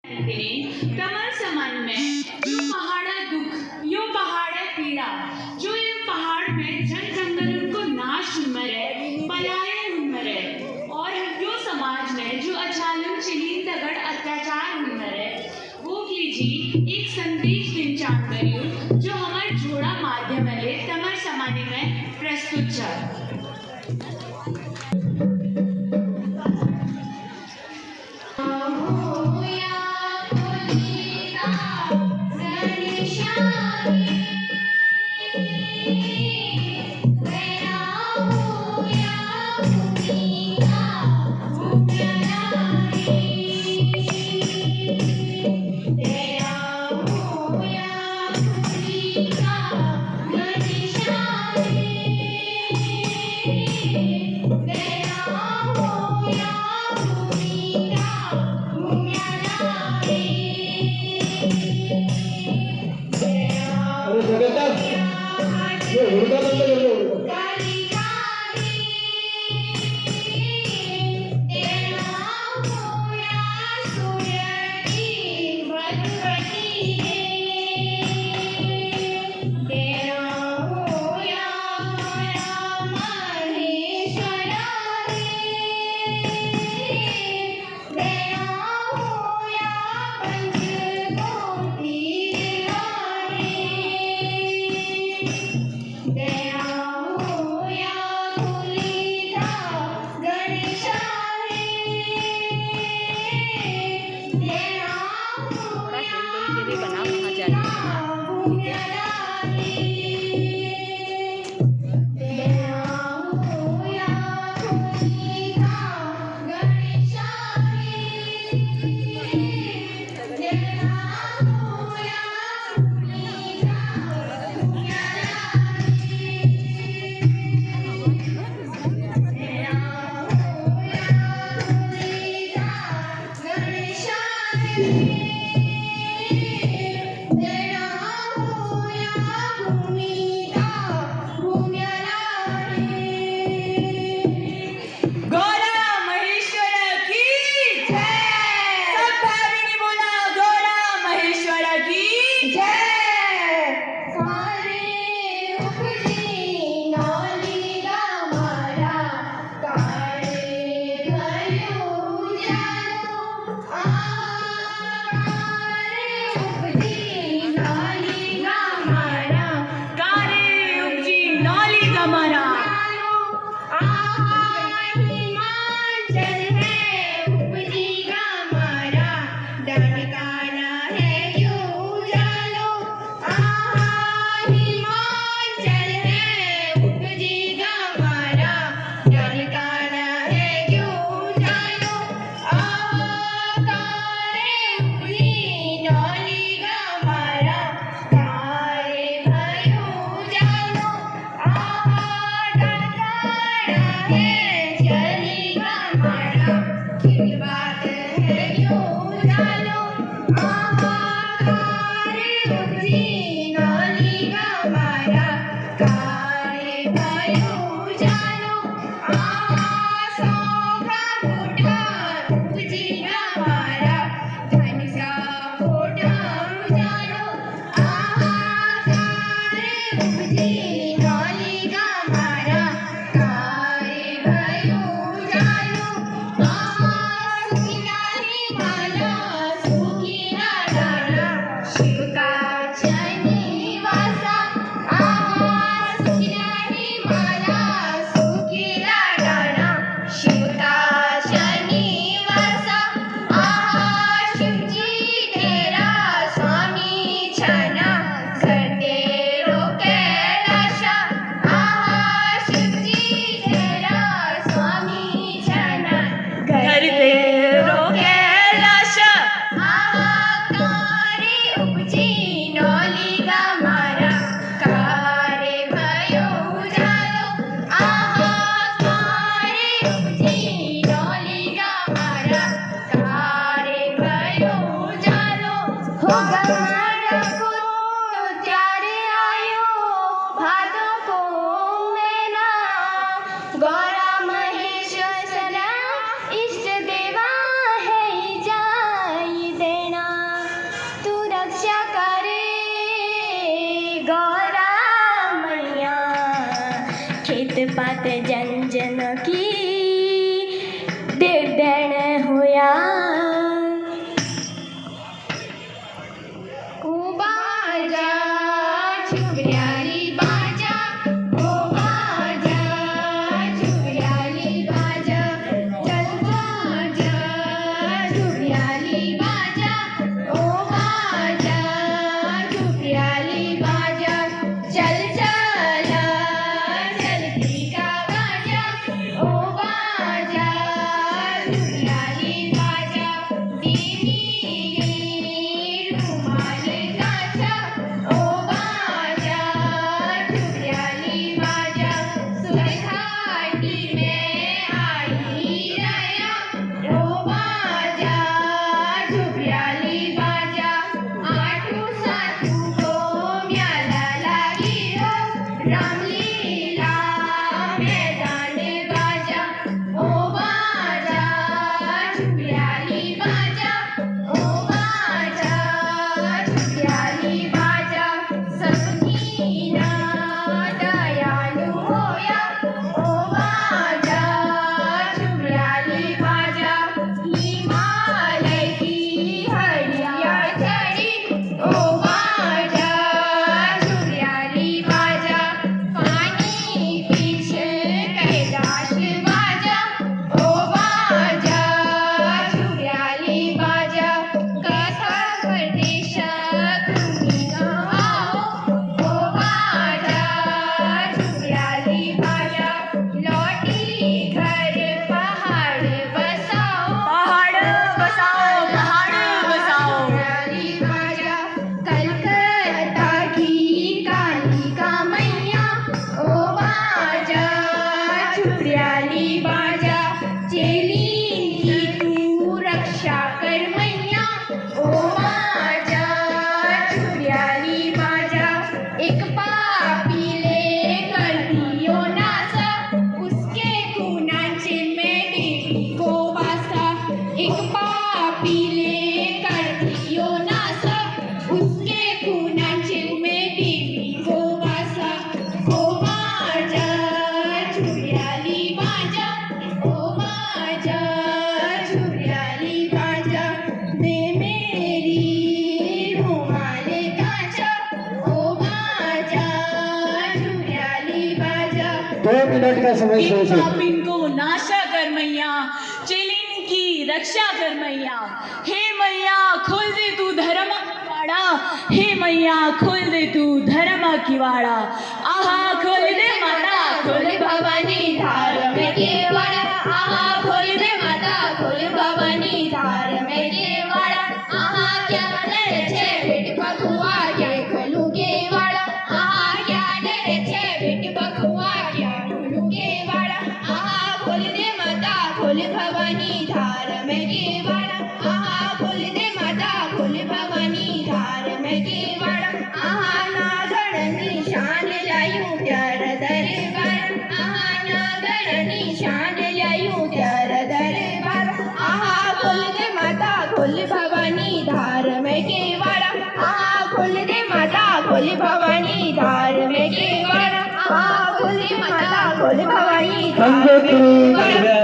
कमर समान में जो पहाड़ दुख यो पहाड़ पीड़ा जो ये पहाड़ में जन जंगल उनको नाश मरे पलायन मरे और यो समाज में जो अचालन चिलीन तगड़ अत्याचार मरे वो कीजिए एक संदेश दिन चांद करियो जो हमार जोड़ा माध्यम है कमर समाने में प्रस्तुत छ इष्ट देवा है जाई देना। पात जन जन की देवदैन होया ओ बाजा छुबड्याली बाजा ओ बाजा छुबड्याली बाजा चल बाजा छुबड्याली बाजा ओ बाजा छुबड्याली बाजा चल चला चलती का बाजा ओ बाजा छुबड्याली बाजा देवी रुमाल काचा ओ बाजा छुबड्याली बाजा सुरघाटी में आई राया ओ बाजा छुबड्याली बाजा आठू सातू को म्याला लागी हो रामलीला मैदान बाजा ओ बाजा छुबड्याली बाजा ओ बाजा छुबड्याली बाजा सबकी ना दयालु होया ओ बाजा छुबड्याली बाजा हिमालय की हरिया चढ़ी ओ बाजा छुबड्याली बाजा पानी पीछे कैलाश बाजा ओ बाजा छुबड्याली बाजा कथा प्रदेश तुम्ही गाओ ओ बाजा छुबड्याली बाजा लौटी घर पहाड़ बसाओ पहाड़ बसाओ पहाड़ बसाओ छुबड्याली बाजा कलकत्ता की कालिका मैया ओ बाजा छुबड्याली बाजा चेलीन की तू रक्षा कर मैया ओ बाजा छुबड्याली बाजा एक पापी ले कर दियो नासा उसके खूनाचे में देवी को वासा एक पापी ले कर दियो नासा उसके खूनाचे में देवी को वासा ओ बाजा छुबड्याली बाजा ओ बाजा छुबड्याली बाजा दे मेरी रुमाल काचा ओ बाजा छुबड्याली बाजा 2 मिनट का समय इन शेष है। पापिन को नाशा कर मैया चेलिन की रक्षा कर मैया हे मैया खोल दे तू धर्म की वाड़ा हे मैया खोल दे तू धर्म की वाड़ा आहा खोल दे माता खोल दे भवानी धार में केवाड़ा आहा खोल दे माता खोल भवानी धार में केवाड़ा आहा क्या डर छे बेट बकुआ क्या खोलू केवाड़ा आहा क्या डर छे बेट बकुआ क्या खोलू केवाड़ा आहा खोल दे माता खोल भवानी धार में केवाड़ा आहा खोल दे माता खोल भवानी धार में केवाड़ा आहा नागण निशान लायूं त्यार दरबार आहा नागण निशान लायूं त्यार दरबार आहा खोल दे माता खोल भवानी धार में केवाड़ा आहा खोल दे माता खोल भवानी धार में केवाड़ा आहा खोल दे माता खोल भवानी धार में केवाड़ा